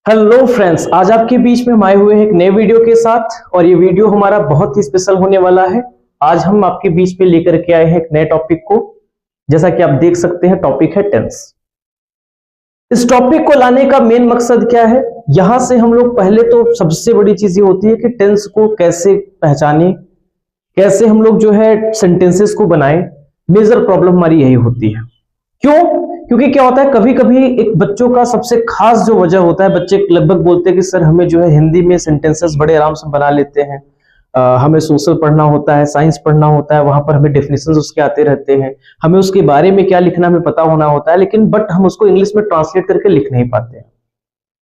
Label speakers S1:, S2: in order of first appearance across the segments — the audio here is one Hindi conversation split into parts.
S1: हेलो फ्रेंड्स, आज आपके बीच में हम आए हुए हैं एक नए वीडियो के साथ और ये वीडियो हमारा बहुत ही स्पेशल होने वाला है। आज हम आपके बीच में लेकर के आए हैं एक नए टॉपिक को। जैसा कि आप देख सकते हैं, टॉपिक है टेंस। इस टॉपिक को लाने का मेन मकसद क्या है? यहां से हम लोग पहले तो सबसे बड़ी चीज ये होती है कि टेंस को कैसे पहचाने, कैसे हम लोग जो है सेंटेंसेस को बनाए। मेजर प्रॉब्लम हमारी यही होती है। क्यों? क्योंकि क्या होता है, कभी कभी एक बच्चों का सबसे खास जो वजह होता है, बच्चे लगभग बोलते हैं कि सर हमें जो है हिंदी में सेंटेंसेस बड़े आराम से बना लेते हैं। हमें सोशल पढ़ना होता है, साइंस पढ़ना होता है, वहां पर हमें डेफिनेशंस उसके आते रहते हैं, हमें उसके बारे में क्या लिखना हमें पता होना होता है, लेकिन बट हम उसको इंग्लिश में ट्रांसलेट करके लिख नहीं पाते हैं।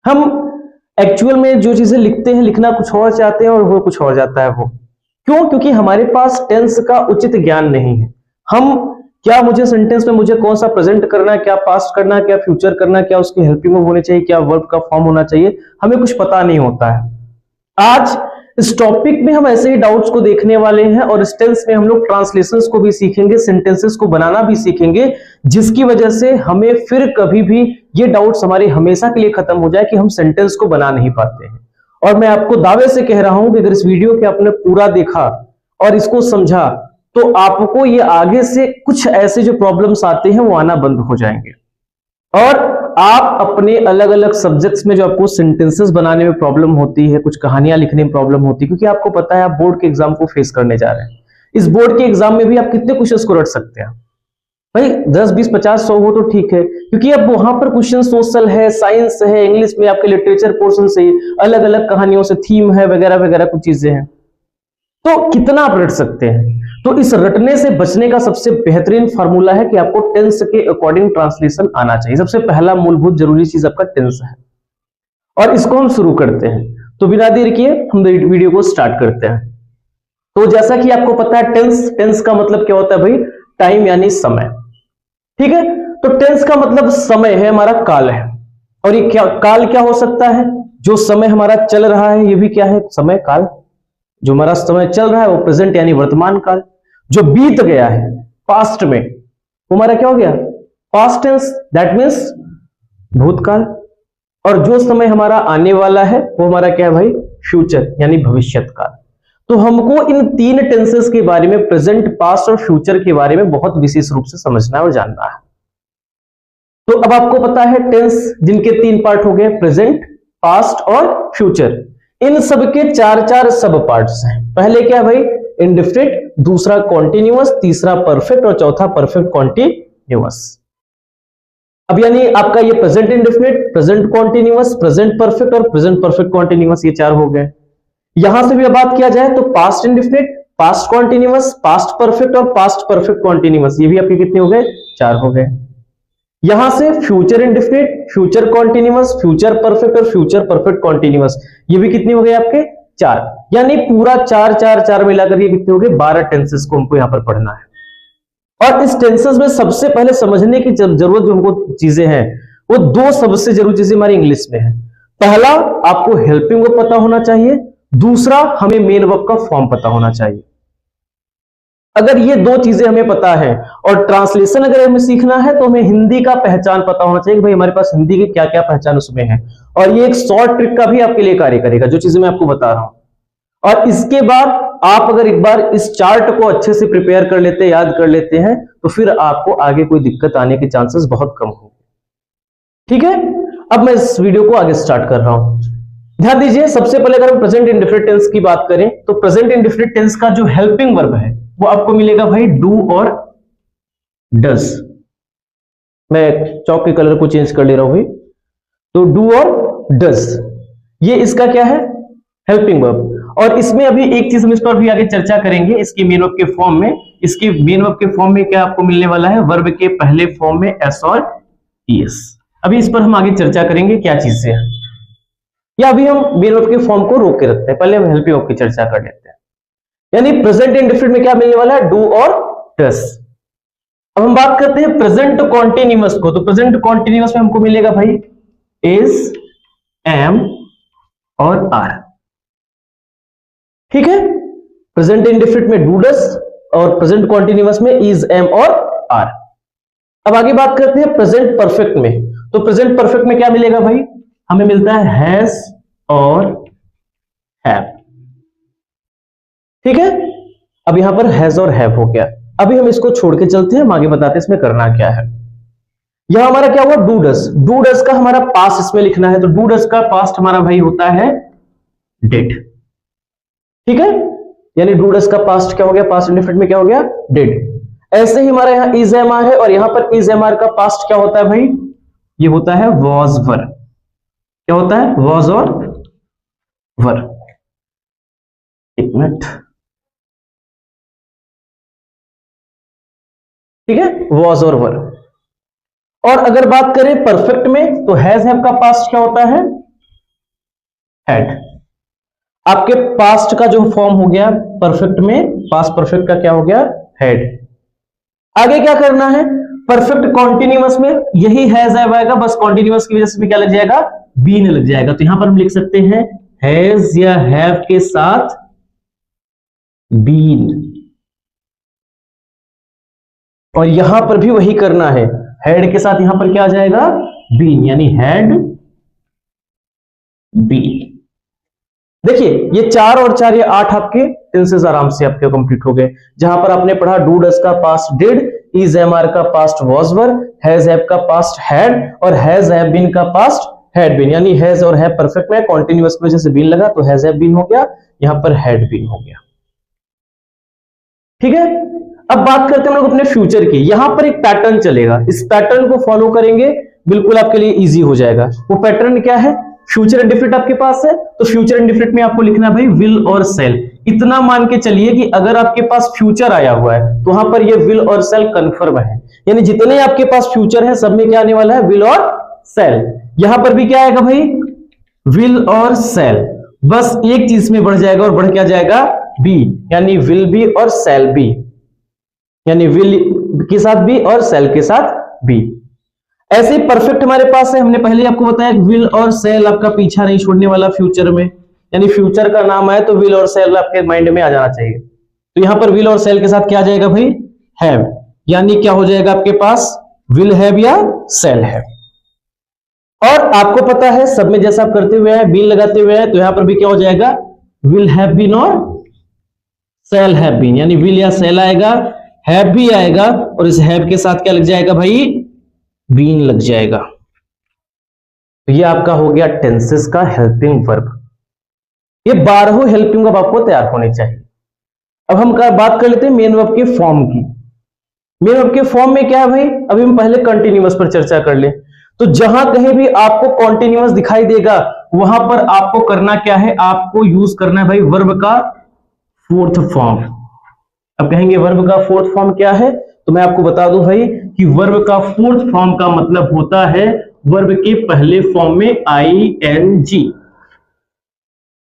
S1: हम एक्चुअल में जो चीजें लिखते हैं, लिखना कुछ और चाहते हैं और वो कुछ और जाता है। वो क्यों? क्योंकि हमारे पास टेंस का उचित ज्ञान नहीं है। हम क्या, मुझे सेंटेंस में मुझे कौन सा प्रेजेंट करना है, क्या पास्ट करना है, क्या फ्यूचर करना है, क्या उसकी हेल्पिंग वर्ब होनी चाहिए, क्या वर्ब का फॉर्म होना चाहिए, हमें कुछ पता नहीं होता है। आज इस टॉपिक में हम ऐसे ही डाउट्स को देखने वाले हैं और इस टेंस में हम लोग ट्रांसलेशंस को भी सीखेंगे, सेंटेंसेस को बनाना भी सीखेंगे, जिसकी वजह से हमें फिर कभी भी ये डाउट्स हमारे हमेशा के लिए खत्म हो जाए कि हम सेंटेंस को बना नहीं पाते हैं। और मैं आपको दावे से कह रहा हूं कि अगर इस वीडियो के आपने पूरा देखा और इसको समझा तो आपको ये आगे से कुछ ऐसे जो प्रॉब्लम्स आते हैं वो आना बंद हो जाएंगे और आप अपने अलग अलग सब्जेक्ट्स में जो आपको सेंटेंसेस बनाने में प्रॉब्लम होती है, कुछ कहानियां लिखने में प्रॉब्लम होती है, क्योंकि आपको पता है आप बोर्ड के एग्जाम को फेस करने जा रहे हैं। इस बोर्ड के एग्जाम में भी आप कितने क्वेश्चंस को रट सकते हैं भाई? 10, 20, 50, 100 हो तो ठीक है, क्योंकि अब वहां पर क्वेश्चन सोशल है, साइंस है, इंग्लिश में आपके लिटरेचर पोर्शन से अलग अलग कहानियों से थीम है, वगैरह वगैरह कुछ चीजें हैं। तो कितना आप रट सकते हैं? तो इस रटने से बचने का सबसे बेहतरीन फार्मूला है कि आपको टेंस के अकॉर्डिंग ट्रांसलेशन आना चाहिए। सबसे पहला मूलभूत जरूरी चीज आपका टेंस है और इसको हम शुरू करते हैं। तो बिना देर किए हम वीडियो को स्टार्ट करते हैं। तो जैसा कि आपको पता है, टेंस का मतलब क्या होता है भाई? टाइम यानी समय। ठीक है, तो टेंस का मतलब समय है, हमारा काल है। और ये क्या काल क्या हो सकता है? जो समय हमारा चल रहा है ये भी क्या है? समय काल। जो हमारा समय चल रहा है वो प्रेजेंट यानी वर्तमान काल। जो बीत गया है पास्ट में वो हमारा क्या हो गया? पास्ट टेंस, दैट मीन्स भूतकाल। और जो समय हमारा आने वाला है वो हमारा क्या है भाई? फ्यूचर यानी भविष्यत काल। तो हमको इन तीन टेंसेस के बारे में, प्रेजेंट, पास्ट और फ्यूचर के बारे में बहुत विशेष रूप से समझना और जानना है। तो अब आपको पता है टेंस जिनके तीन पार्ट हो गए, प्रेजेंट, पास्ट और फ्यूचर। इन सबके चार चार सब पार्ट्स हैं। पहले क्या भाई? इंडेफिनिट, दूसरा कॉन्टिन्यूअस, तीसरा परफेक्ट और चौथा परफेक्ट कॉन्टिन्यूअस। अब यानी आपका ये present indefinite, present continuous, present perfect और प्रेजेंट परफेक्ट कॉन्टिन्यूअस, ये चार हो गए। यहां से भी बात किया जाए तो past indefinite, past continuous, past perfect और पास्ट परफेक्ट कॉन्टिन्यूअस, ये भी आपके कितने हो गए? चार हो गए। यहां से future indefinite, future continuous, future perfect और फ्यूचर परफेक्ट कॉन्टिन्यूअस, ये भी कितने हो गए आपके? चार। यानी पूरा चार चार चार मिलाकर ये कितने हो गए? 12 टेंसेस को हमको यहां पर पढ़ना है। और इस टेंसेस में सबसे पहले समझने की जरूरत जो हमको चीजें हैं वो दो सबसे जरूरी चीजें हमारी इंग्लिश में है। पहला, आपको हेल्पिंग वर्ब पता होना चाहिए। दूसरा, हमें मेन वर्ब का फॉर्म पता होना चाहिए। अगर ये दो चीजें हमें पता है और ट्रांसलेशन अगर हमें सीखना है तो हमें हिंदी का पहचान पता होना चाहिए कि भाई हमारे पास हिंदी की क्या क्या पहचान उसमें है। और ये एक शॉर्ट ट्रिक का भी आपके लिए कार्य करेगा, जो चीजें मैं आपको बता रहा हूं। और इसके बाद आप अगर एक बार इस चार्ट को अच्छे से प्रिपेयर कर लेते, याद कर लेते हैं, तो फिर आपको आगे कोई दिक्कत आने के चांसेस बहुत कम होंगे। ठीक है, अब मैं इस वीडियो को आगे स्टार्ट कर रहा हूं। ध्यान दीजिए, सबसे पहले अगर हम प्रेजेंट इंडेफिनिट टेंस की बात करें तो प्रेजेंट इंडेफिनिट टेंस का जो हेल्पिंग वर्ब है वो आपको मिलेगा भाई डू और डज। मैं चौक के कलर को चेंज कर ले रहा हूं भाई। तो डू और डज, ये इसका क्या है? Helping verb. और इसमें अभी एक चीज हम इस पर भी आगे चर्चा करेंगे, इसकी मेन वर्ब के फॉर्म में। इसके मेन वर्ब के फॉर्म में क्या आपको मिलने वाला है? वर्ब के पहले फॉर्म में एस और ईएस। अभी इस पर हम आगे चर्चा करेंगे क्या चीज से है, या अभी हम मेन वर्ब के फॉर्म को रोक के रखते हैं, पहले हम हेल्पिंग वर्ब की चर्चा कर लेते हैं। यानी प्रेजेंट इंडेफिनिट में क्या मिलने वाला है? डू और डज। अब हम बात करते हैं प्रेजेंट कॉन्टिन्यूअस को। तो प्रेजेंट कॉन्टिन्यूअस में हमको मिलेगा भाई इज, एम और आर। ठीक है, प्रेजेंट इंडेफिनिट में डू डज और प्रेजेंट कॉन्टिन्यूअस में इज, एम और आर। अब आगे बात करते हैं प्रेजेंट परफेक्ट में। तो प्रेजेंट परफेक्ट में क्या मिलेगा भाई? हमें मिलता है हैज और हैव। ठीक है, अब यहां पर हैज और हैव हो गया। अभी हम इसको छोड़ के चलते हैं, हम आगे बताते हैं इसमें करना क्या है। यहां हमारा क्या हुआ, डू डस। डू डस का हमारा पास्ट इसमें लिखना है, तो डू डस का पास्ट हमारा भाई होता है डिड। ठीक है, यानी डू डस का पास्ट क्या हो गया, पास्ट इंडेफिनिट में क्या हो गया, डिड। ऐसे ही हमारा यहां इज एम आर है, और यहां पर इज एम आर का पास्ट क्या होता है भाई, ये होता है वॉज वर। क्या होता है, वॉज और वर। एक मिनट, ठीक है, वॉज और वर। और अगर बात करें परफेक्ट में, तो हैज हैव का पास्ट क्या होता है, हैड। आपके पास्ट का जो फॉर्म हो गया परफेक्ट में, पास्ट परफेक्ट का क्या हो गया, हैड। आगे क्या करना है, परफेक्ट कॉन्टिन्यूअस में यही हैज हैव आएगा, बस कॉन्टिन्यूअस की वजह से भी क्या लग जाएगा, बीन लग जाएगा। तो यहां पर हम लिख सकते हैं हैज या हैव के साथ बीन, और यहां पर भी वही करना है, हैड के साथ यहां पर क्या आ जाएगा, बीन, यानी हैड बीन। देखिए ये 4 और 4 ये 8 आपके टेंसेस आराम से आपके कंप्लीट हो गए, जहां पर आपने पढ़ा डू डस का past did, is am are का past was were, has have का पास्ट हैड, और हैज हैव बीन का पास्ट हैड बीन। यानी हैज और हैव परफेक्ट में कॉन्टिन्यूअस की वजह से बीन लगा, तो हैज हैव बीन हो गया, यहां पर हैड बीन हो गया। ठीक है, अब बात करते हैं हम लोग अपने फ्यूचर की। यहां पर एक पैटर्न चलेगा, इस पैटर्न को फॉलो करेंगे, बिल्कुल आपके लिए इजी हो जाएगा। वो पैटर्न क्या है, फ्यूचर इंडेफिनिट आपके पास है, तो फ्यूचर इंडेफिनिट में आपको लिखना है भाई विल और सेल। इतना मान के चलिए कि अगर आपके पास फ्यूचर आया हुआ है, तो वहां पर ये विल और सेल कंफर्म है, यानी जितने आपके पास फ्यूचर है सब में क्या आने वाला है, विल और सेल। यहां पर भी क्या आएगा भाई, विल और सेल, बस एक चीज में बढ़ जाएगा, और बढ़ क्या जाएगा, बी, यानी विल बी और सेल बी, यानी विल के साथ बी और सेल के साथ बी। ऐसे परफेक्ट हमारे पास है, हमने पहले आपको बताया विल और सेल आपका पीछा नहीं छोड़ने वाला फ्यूचर में, यानी फ्यूचर का नाम है तो विल और सेल आपके माइंड में आ जाना चाहिए। तो यहां पर विल और सेल के साथ क्या आ जाएगा भाई, हैव, यानी क्या हो जाएगा आपके पास, विल हैव या सेल हैव। और आपको पता है सब में जैसा आप करते हुए हैं, बीन लगाते हुए हैं, तो यहां पर भी क्या हो जाएगा, विल हैव बीन और सेल हैव बीन, यानी विल या सेल आएगा, हैव भी आएगा, और इस हैव के साथ क्या लग जाएगा भाई, बीन लग जाएगा। तो ये आपका हो गया टेंसेस का हेल्पिंग वर्ब। ये 12 हेल्पिंग वर्ब आपको तैयार होने चाहिए। अब हम बात कर लेते हैं मेन वर्ब के फॉर्म की। मेन वर्ब के फॉर्म में क्या है भाई, अभी हम पहले कंटिन्यूअस पर चर्चा कर ले। तो जहां कहीं भी आपको कॉन्टिन्यूअस दिखाई देगा, वहां पर आपको करना क्या है, आपको यूज करना है भाई वर्ब का फोर्थ फॉर्म। अब कहेंगे वर्ब का फोर्थ फॉर्म क्या है, तो मैं आपको बता दूं भाई कि वर्ब का फोर्थ फॉर्म का मतलब होता है वर्ब के पहले फॉर्म में आईएनजी।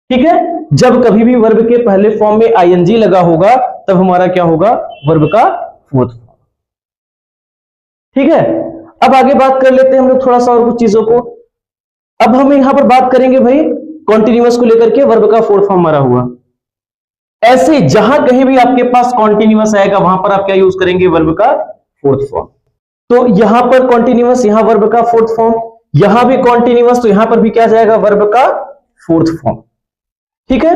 S1: ठीक है, जब कभी भी वर्ब के पहले फॉर्म में आईएनजी लगा होगा, तब हमारा क्या होगा, वर्ब का फोर्थ फॉर्म। ठीक है, अब आगे बात कर लेते हैं हम लोग थोड़ा सा और कुछ चीजों को। अब हम यहां पर बात करेंगे भाई कॉन्टिन्यूअस को लेकर के, वर्ब का फोर्थ फॉर्म मारा हुआ। ऐसे जहां कहीं भी आपके पास कॉन्टिन्यूअस आएगा, वहां पर आप क्या यूज करेंगे, वर्ब का फोर्थ फॉर्म। तो यहां पर कॉन्टिन्यूअस, यहां वर्ब का फोर्थ फॉर्म, यहां भी कॉन्टिन्यूअस, तो यहां पर भी क्या जाएगा, वर्ब का फोर्थ फॉर्म। ठीक है,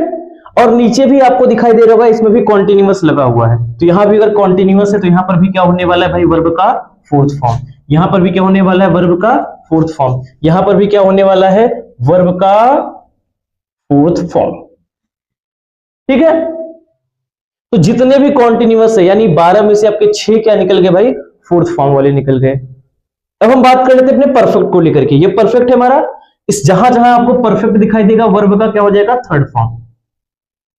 S1: और नीचे भी आपको दिखाई दे रहा होगा, इसमें भी कॉन्टिन्यूअस लगा हुआ है, तो यहां भी अगर कॉन्टिन्यूअस है, तो यहां पर भी क्या होने वाला है भाई, वर्ब का फोर्थ फॉर्म। यहां पर भी क्या होने वाला है, वर्ब का फोर्थ फॉर्म। यहां पर भी क्या होने वाला है, वर्ब का फोर्थ फॉर्म। ठीक है, तो जितने भी कॉन्टिन्यूअस है, यानी 12 में से आपके 6 क्या निकल गए भाई, फोर्थ फॉर्म वाले निकल गए। अब हम बात कर लेते हैं अपने परफेक्ट को लेकर के। ये परफेक्ट है हमारा, इस जहां जहां आपको परफेक्ट दिखाई देगा, वर्ब का क्या हो जाएगा, थर्ड फॉर्म,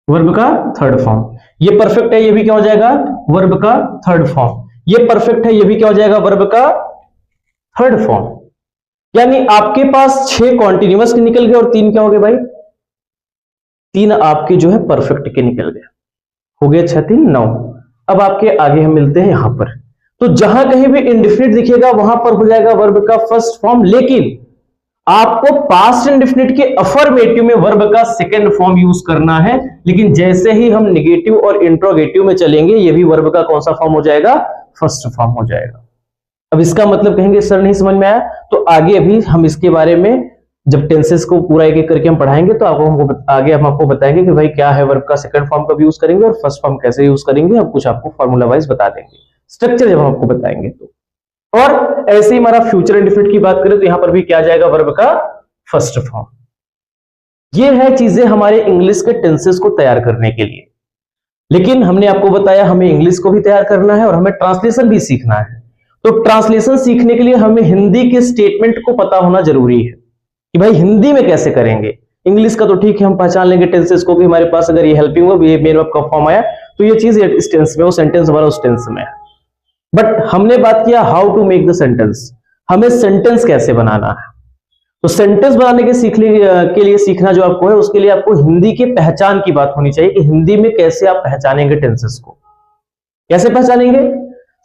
S1: वर्ब का थर्ड फॉर्म। ये परफेक्ट है, ये भी क्या हो जाएगा, वर्ब का थर्ड फॉर्म। ये परफेक्ट है, ये भी क्या हो जाएगा, वर्ब का थर्ड फॉर्म। यानी आपके पास 6 कॉन्टिन्यूअस के निकल गए, और 3 क्या हो गए भाई, 3 आपके जो है परफेक्ट के निकल गए, हो गए 6 3 9। अब आपके आगे हम मिलते हैं यहां पर। तो जहां कहीं भी इंडेफिनिट दिखेगा, वहां पर हो जाएगा वर्ब का फर्स्ट फॉर्म, लेकिन आपको पास्ट इंडेफिनिट के अफर्मेटिव में वर्ब का सेकंड फॉर्म यूज करना है। लेकिन जैसे ही हम नेगेटिव और इंट्रोगेटिव में चलेंगे, ये भी वर्ब का कौन सा फॉर्म हो जाएगा, फर्स्ट फॉर्म हो जाएगा। अब इसका मतलब कहेंगे सर नहीं समझ में आया, तो आगे अभी हम इसके बारे में जब टेंसेस को पूरा एक एक करके हम पढ़ाएंगे तो आगे हम आपको बताएंगे कि भाई क्या है वर्ब का सेकंड फॉर्म कब यूज करेंगे और फर्स्ट फॉर्म कैसे यूज करेंगे, हम कुछ आपको फॉर्मूला वाइज बता देंगे, स्ट्रक्चर जब हम आपको बताएंगे तो। और ऐसे ही हमारा फ्यूचर इंडेफिनिट की बात करें तो यहां पर भी क्या आ जाएगा, वर्ब का फर्स्ट फॉर्म। ये है चीजें हमारे इंग्लिश के टेंसेस को तैयार करने के लिए। लेकिन हमने आपको बताया हमें इंग्लिश को भी तैयार करना है और हमें ट्रांसलेशन भी सीखना है। तो ट्रांसलेशन सीखने के लिए हमें हिंदी के स्टेटमेंट को पता होना जरूरी है कि भाई हिंदी में कैसे करेंगे। इंग्लिश का तो ठीक है, हम पहचान लेंगे टेंसेस को कि हमारे पास अगर ये हेल्पिंग वर्ब, ये मेन वर्ब का फॉर्म आया तो ये चीज इस टेंस में, वो सेंटेंस हमारा उस टेंस में है। बट हमने बात किया how to make the sentence, हमें सेंटेंस कैसे बनाना है। तो सेंटेंस बनाने के लिए सीखना जो आपको है, उसके लिए आपको हिंदी की पहचान की बात होनी चाहिए कि हिंदी में कैसे आप पहचानेंगे टेंसेस को, कैसे पहचानेंगे।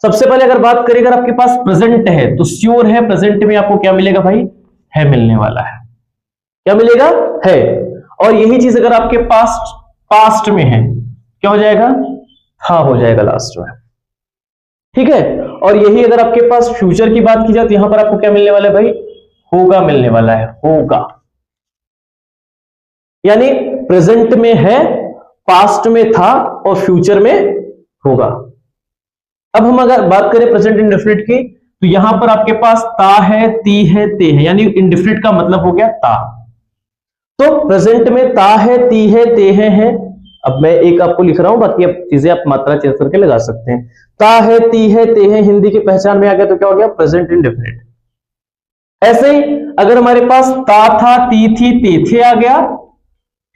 S1: सबसे पहले अगर बात करें, अगर आपके पास प्रेजेंट है तो श्योर है प्रेजेंट में आपको क्या मिलेगा भाई, है मिलने वाला है। क्या मिलेगा, है। और यही चीज अगर आपके पास पास्ट में है, क्या हो जाएगा, था हो जाएगा लास्ट में, ठीक है। और यही अगर आपके पास फ्यूचर की बात की जाए तो यहां पर आपको क्या मिलने वाला है भाई, होगा मिलने वाला है, होगा। यानी प्रेजेंट में है, पास्ट में था और फ्यूचर में होगा। अब हम अगर बात करें प्रेजेंट इंडेफिनिट की तो यहां पर आपके पास ता है, ती है, ते है, यानी इंडेफिनिट का मतलब हो गया ता। तो प्रेजेंट में ता है, ती है, ते है। अब मैं एक आपको लिख रहा हूं, बाकी अब चीजें आप मात्रा चेंज करके लगा सकते हैं। ता है, ती है, ते है हिंदी की पहचान में आ गया तो क्या हो गया, प्रेजेंट इंडेफिनिट। ऐसे ही अगर हमारे पास ता था, ती थी, ते थे आ गया,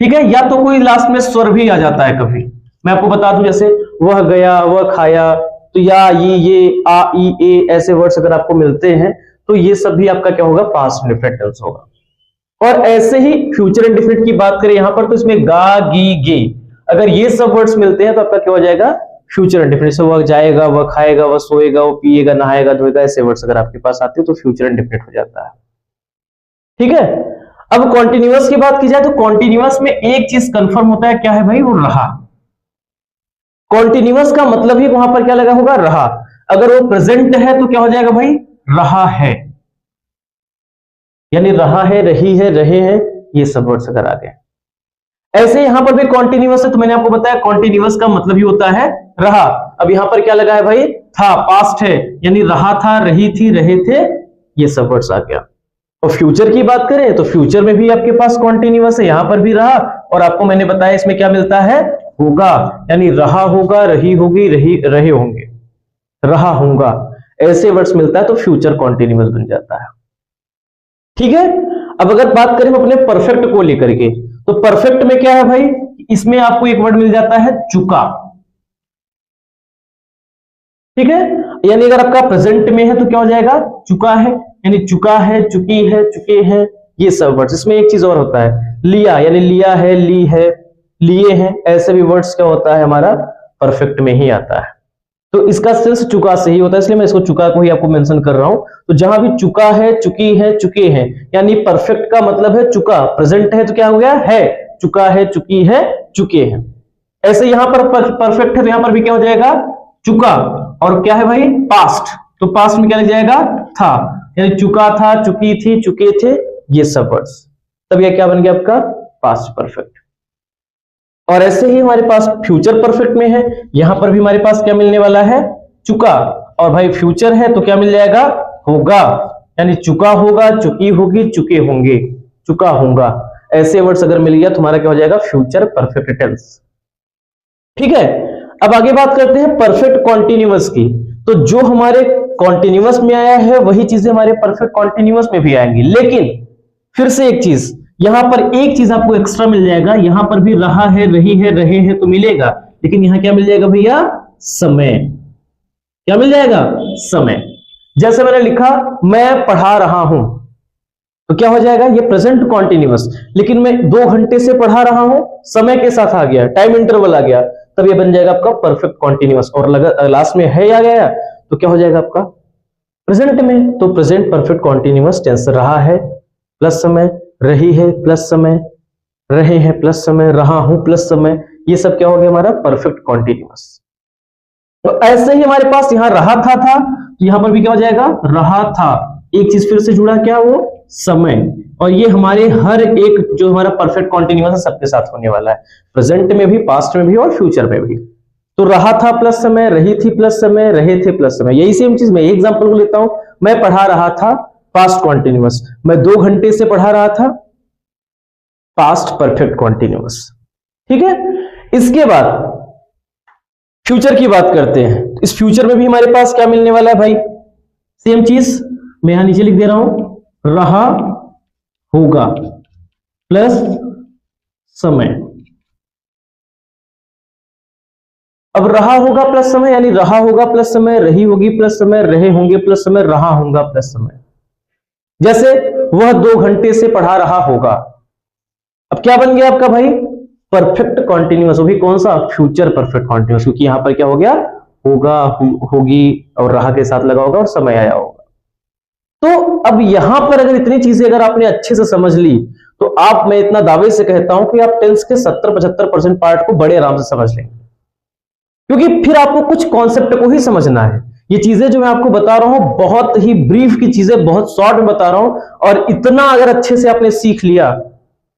S1: ठीक है, या तो कोई लास्ट में स्वर भी आ जाता है कभी। मैं आपको बता दूं, जैसे वह गया, वह खाया, तो या, ये, आ, ई, ए ऐसे वर्ड्स अगर आपको मिलते हैं तो ये सब भी आपका क्या होगा, पास्ट इंडेफिनिट टेंस होगा। और ऐसे ही फ्यूचर इंडेफिनिट की बात करें यहां पर तो इसमें गा, गी, गे, अगर ये सब वर्ड्स मिलते हैं तो आपका क्या हो जाएगा, फ्यूचर इंडेफिनिट। से वह जाएगा, वह खाएगा, वह सोएगा, वह पिएगा, नहाएगा, धोएगा, ऐसे वर्ड्स अगर आपके पास आते हैं तो फ्यूचर इंडेफिनिट हो जाता है, ठीक है। अब कॉन्टिन्यूअस की बात की जाए तो कॉन्टिन्यूअस में एक चीज कंफर्म होता है, क्या है भाई, वो रहा। कॉन्टिन्यूअस का मतलब ही वहां पर क्या लगा होगा, रहा। अगर वो प्रेजेंट है तो क्या हो जाएगा भाई, रहा है, यानी रहा है, रही है, रहे हैं, ये सब वर्ड्स अगर आ गए। ऐसे यहां पर भी कॉन्टिन्यूअस है तो मैंने आपको बताया कॉन्टिन्यूअस का मतलब ही होता है रहा। अब यहां पर क्या लगा है भाई, था, पास्ट है, यानी रहा था, रही थी, रहे थे, ये सब वर्ड्स आ गया। और फ्यूचर की बात करें तो फ्यूचर में भी आपके पास कॉन्टिन्यूअस है, यहां पर भी रहा, और आपको मैंने बताया इसमें क्या मिलता है, होगा, यानी रहा होगा, रही होगी, रहे होंगे, रहा होगा, ऐसे वर्ड्स मिलता है तो फ्यूचर कॉन्टिन्यूअस बन जाता है, ठीक है। अब अगर बात करें अपने परफेक्ट को लेकर के तो परफेक्ट में क्या है भाई, इसमें आपको एक वर्ड मिल जाता है चुका, ठीक है। यानी अगर आपका प्रेजेंट में है तो क्या हो जाएगा, चुका है, यानी चुका है, चुकी है, चुके हैं, ये सब वर्ड्स। इसमें एक चीज और होता है, लिया, यानी लिया है, ली है, लिए हैं, ऐसे भी वर्ड्स क्या होता है हमारा परफेक्ट में ही आता है। तो इसका सेंस चुका से ही होता है, इसलिए मैं इसको चुका को ही आपको मेंशन कर रहा हूं। तो जहां भी चुका है, चुकी है, चुके हैं, यानी परफेक्ट का मतलब है चुका, प्रेजेंट है तो क्या हो गया, है, चुका है, चुकी है, चुके हैं। ऐसे यहां पर परफेक्ट है तो यहां पर भी क्या हो जाएगा, चुका, और क्या है भाई, पास्ट, तो पास्ट में क्या लग जाएगा, था, यानी चुका था, चुकी थी, चुके थे, ये सब वर्ड्स, तब यह क्या बन गया आपका पास्ट परफेक्ट। और ऐसे ही हमारे पास फ्यूचर परफेक्ट में है, यहां पर भी हमारे पास क्या मिलने वाला है, चुका, और भाई फ्यूचर है तो क्या मिल जाएगा, होगा, यानी चुका होगा, चुकी होगी, चुके होंगे, चुका होगा, ऐसे वर्ड्स अगर मिल गया तो हमारा क्या हो जाएगा, फ्यूचर परफेक्ट टेंस, ठीक है। अब आगे बात करते हैं परफेक्ट कॉन्टिन्यूअस की। तो जो हमारे कॉन्टिन्यूअस में आया है वही चीजें हमारे परफेक्ट कॉन्टिन्यूअस में भी आएंगी, लेकिन फिर से एक चीज, यहां पर एक चीज आपको एक्स्ट्रा मिल जाएगा, यहां पर भी रहा है, रही है, रहे हैं तो मिलेगा, लेकिन यहां क्या मिल जाएगा भैया, समय, क्या मिल जाएगा, समय। जैसे मैंने लिखा मैं पढ़ा रहा हूं तो क्या हो जाएगा, ये प्रेजेंट कॉन्टिन्यूअस, लेकिन मैं 2 घंटे से पढ़ा रहा हूं, समय के साथ आ गया, टाइम इंटरवल आ गया, तब ये बन जाएगा आपका परफेक्ट कॉन्टिन्यूअस। और लास्ट में है आ गया तो क्या हो जाएगा आपका प्रेजेंट में, तो प्रेजेंट परफेक्ट कॉन्टिन्यूअस टेंस, रहा है प्लस समय, रही है प्लस समय, रहे हैं प्लस समय, रहा हूं प्लस समय, ये सब क्या हो गया हमारा परफेक्ट कॉन्टिन्यूअस। तो ऐसे ही हमारे पास यहां रहा था तो यहां पर भी क्या हो जाएगा, रहा था, एक चीज फिर से जुड़ा, क्या वो समय, और ये हमारे हर एक जो हमारा परफेक्ट कॉन्टिन्यूअस है सबके साथ होने वाला है, प्रेजेंट में भी, पास्ट में भी और फ्यूचर में भी। तो रहा था प्लस समय, रही थी प्लस समय, रहे थे प्लस समय, यही सेम चीज। मैं एग्जांपल को लेता हूं, मैं पढ़ा रहा था, पास्ट कॉन्टिन्यूअस। मैं 2 घंटे से पढ़ा रहा था, पास्ट परफेक्ट कॉन्टिन्यूअस। ठीक है, इसके बाद फ्यूचर की बात करते हैं। इस फ्यूचर में भी हमारे पास क्या मिलने वाला है भाई, सेम चीज मैं यहां नीचे लिख दे रहा हूं, रहा होगा प्लस समय। अब रहा होगा प्लस समय यानी रहा होगा प्लस समय, रही होगी प्लस समय, रहे होंगे प्लस समय, रहा होगा प्लस समय। जैसे वह 2 घंटे से पढ़ा रहा होगा, अब क्या बन गया आपका भाई, परफेक्ट कॉन्टिन्यूअस। वो भी कौन सा, फ्यूचर परफेक्ट कॉन्टिन्यूअस, क्योंकि यहां पर क्या हो गया, होगा, होगी और रहा के साथ लगा होगा और समय आया होगा। तो अब यहां पर अगर इतनी चीजें अगर आपने अच्छे से समझ ली तो आप, मैं इतना दावे से कहता हूं कि आप टेंस के 70-75% पार्ट को बड़े आराम से समझ लेंगे, क्योंकि फिर आपको कुछ कॉन्सेप्ट को ही समझना है। ये चीजें जो मैं आपको बता रहा हूं बहुत ही ब्रीफ की चीजें, बहुत शॉर्ट में बता रहा हूं, और इतना अगर अच्छे से आपने सीख लिया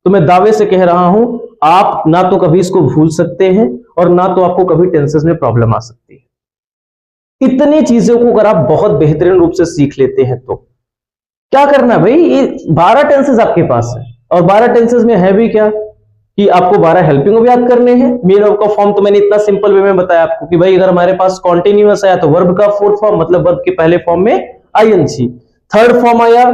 S1: तो मैं दावे से कह रहा हूं आप ना तो कभी इसको भूल सकते हैं और ना तो आपको कभी टेंसेस में प्रॉब्लम आ सकती है। इतनी चीजों को अगर आप बहुत बेहतरीन रूप से सीख लेते हैं तो क्या करना भाई, ये 12 टेंसेस आपके पास है, और 12 टेंसेस में है भी क्या कि आपको 12 हेल्पिंग भी याद करने हैं। मेन वर्ब का फॉर्म तो मैंने इतना सिंपल वे में बताया आपको कि भाई अगर हमारे पास कॉन्टिन्यूअस आया तो वर्ब का 4th फॉर्म, मतलब वर्ब के पहले फॉर्म में आईएनजी। 3rd फॉर्म आया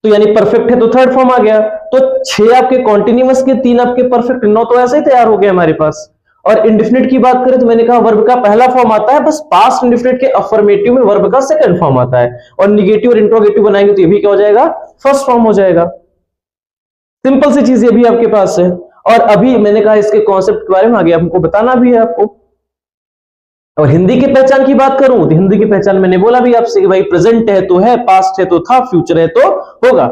S1: तो यानी परफेक्ट है तो 3rd फॉर्म आ गया। तो 6 आपके कॉन्टिन्यूअस के, 3 आपके परफेक्ट, 9 तो ऐसे ही तैयार हो गए हमारे पास। और इंडेफिनिट की बात करें तो मैंने कहा वर्ब का पहला फॉर्म आता है, बस पास्ट इंडेफिनिट के अफर्मेटिव में वर्ब का 2nd फॉर्म आता है, और निगेटिव और इंट्रोगेटिव बनाएंगे तो ये भी क्या हो जाएगा, 1st फॉर्म हो जाएगा। सिंपल सी चीज ये भी आपके पास है। और अभी मैंने कहा इसके कॉन्सेप्ट के बारे में आगे हमको बताना भी है आपको। और हिंदी की पहचान की बात करूं तो हिंदी की पहचान मैंने बोला भी आपसे कि भाई प्रेजेंट है तो है, पास्ट है तो था, फ्यूचर है तो होगा।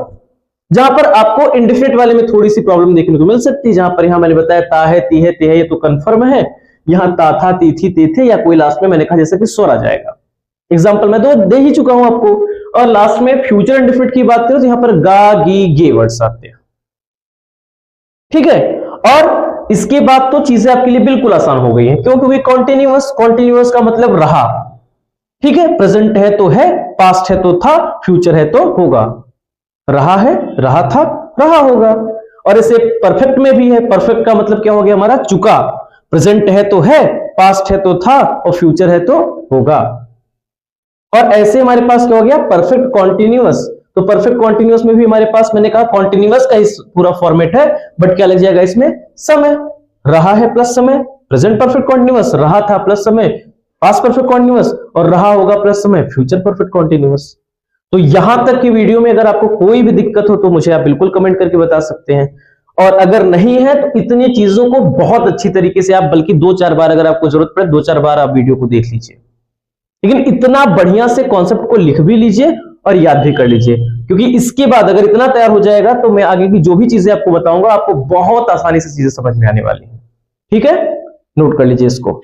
S1: जहां पर आपको इंडेफिनिट वाले में थोड़ी सी प्रॉब्लम देखने को मिल सकती है, जहां पर यहां मैंने बताया ता है, ती है, ते है, ये तो कंफर्म है। यहां ता था, ती थी, ते थे, या कोई लास्ट में मैंने कहा जैसे कि स्वर आ जाएगा। एग्जाम्पल मैं तो दे ही चुका हूं आपको। और लास्ट में फ्यूचर इंडेफिनिट की बात करें तो यहां पर गा, गी, गे वर्ड्स आते हैं। ठीक है, और इसके बाद तो चीजें आपके लिए बिल्कुल आसान हो गई हैं, क्योंकि कॉन्टिन्यूअस, कॉन्टिन्यूअस का मतलब रहा। ठीक है, प्रेजेंट है तो है, पास्ट है तो था, फ्यूचर है तो होगा। रहा है, रहा था, रहा होगा। और इसे परफेक्ट में भी है, परफेक्ट का मतलब क्या हो गया हमारा, चुका। प्रेजेंट है तो है, पास्ट है तो था, और फ्यूचर है तो होगा। और ऐसे हमारे पास क्या हो गया, परफेक्ट कॉन्टिन्यूअस। तो परफेक्ट कॉन्टिन्यूअस में भी हमारे पास मैंने कहा कॉन्टिन्यूअस का इस पूरा फॉर्मेट है, बट क्या लग जाएगा इसमें, समय। रहा है प्लस समय, प्रेजेंट परफेक्ट कॉन्टिन्यूअस, रहा था प्लस समय, पास्ट परफेक्ट कॉन्टिन्यूअस, और रहा होगा प्लस समय, फ्यूचर परफेक्ट कॉन्टिन्यूअस। तो यहां तक की वीडियो में अगर आपको कोई भी दिक्कत हो तो मुझे आप बिल्कुल कमेंट करके बता सकते हैं। और अगर नहीं है तो इतनी चीजों को बहुत अच्छी तरीके से आप, बल्कि 2-4 बार अगर आपको जरूरत पड़े 2-4 बार आप वीडियो को देख लीजिए, लेकिन इतना बढ़िया से कॉन्सेप्ट को लिख भी लीजिए और याद भी कर लीजिए, क्योंकि इसके बाद अगर इतना तैयार हो जाएगा तो मैं आगे की जो भी चीजें आपको बताऊंगा आपको बहुत आसानी से चीजें समझ में आने वाली है। ठीक है, नोट कर लीजिए इसको।